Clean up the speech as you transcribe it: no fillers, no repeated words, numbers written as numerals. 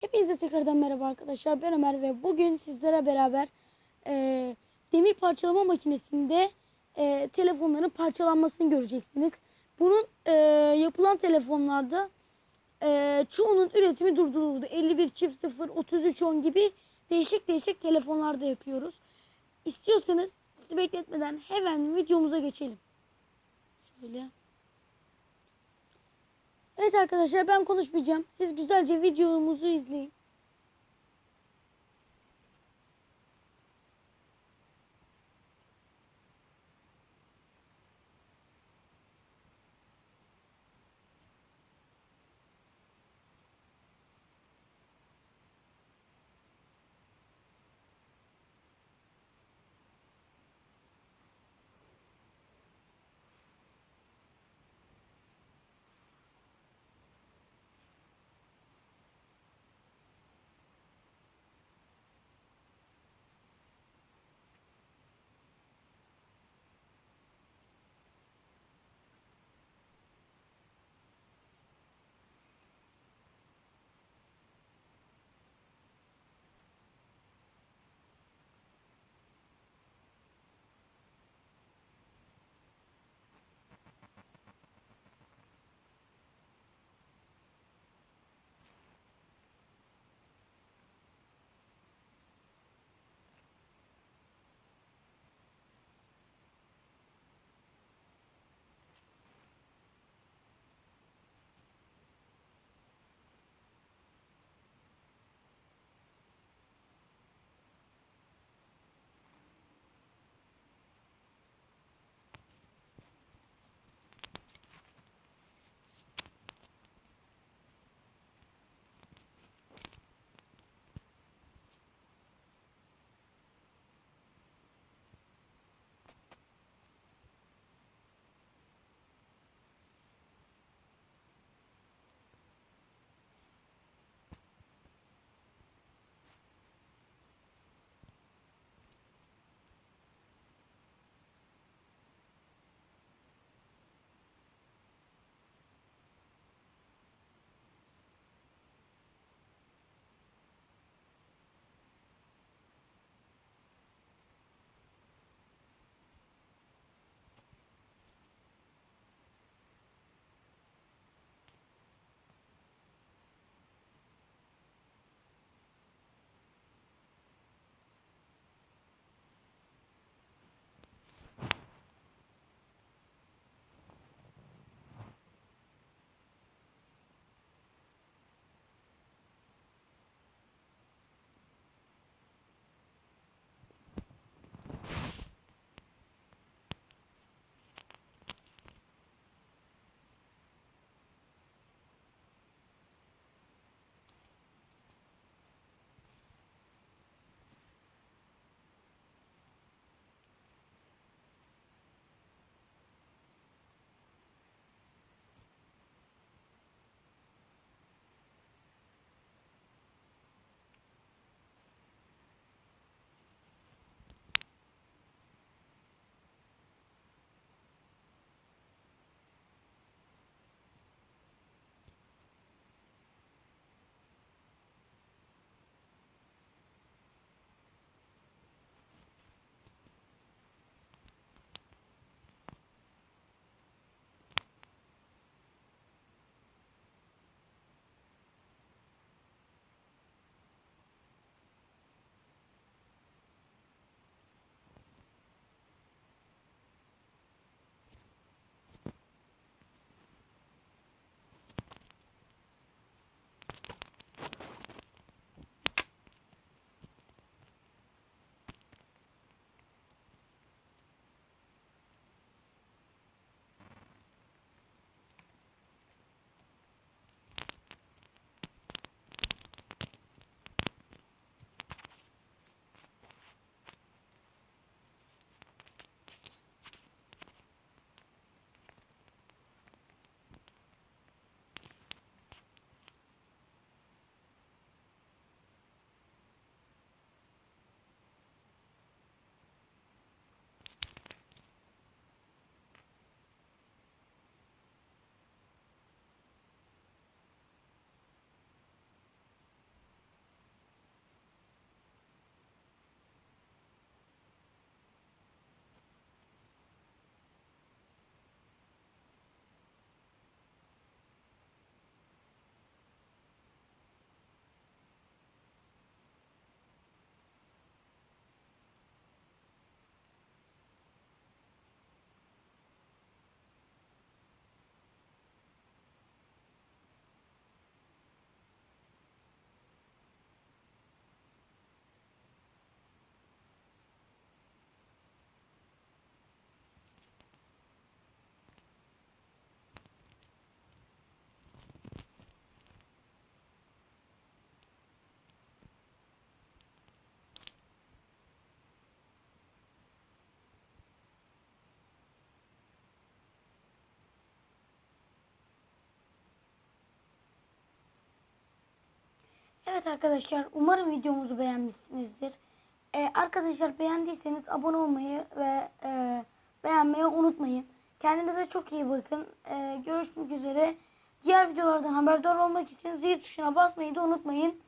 Hepinize tekrardan merhaba arkadaşlar. Ben Ömer ve bugün sizlere beraber demir parçalama makinesinde telefonların parçalanmasını göreceksiniz. Bunun yapılan telefonlarda çoğunun üretimi durduruldu. 51 çift 0, 3310 gibi değişik değişik telefonlarda yapıyoruz. İstiyorsanız sizi bekletmeden hemen videomuza geçelim. Şöyle. Evet arkadaşlar, ben konuşmayacağım. Siz güzelce videomuzu izleyin. Evet arkadaşlar, umarım videomuzu beğenmişsinizdir. Arkadaşlar, beğendiyseniz abone olmayı ve beğenmeyi unutmayın. Kendinize çok iyi bakın. Görüşmek üzere. Diğer videolardan haberdar olmak için zil tuşuna basmayı da unutmayın.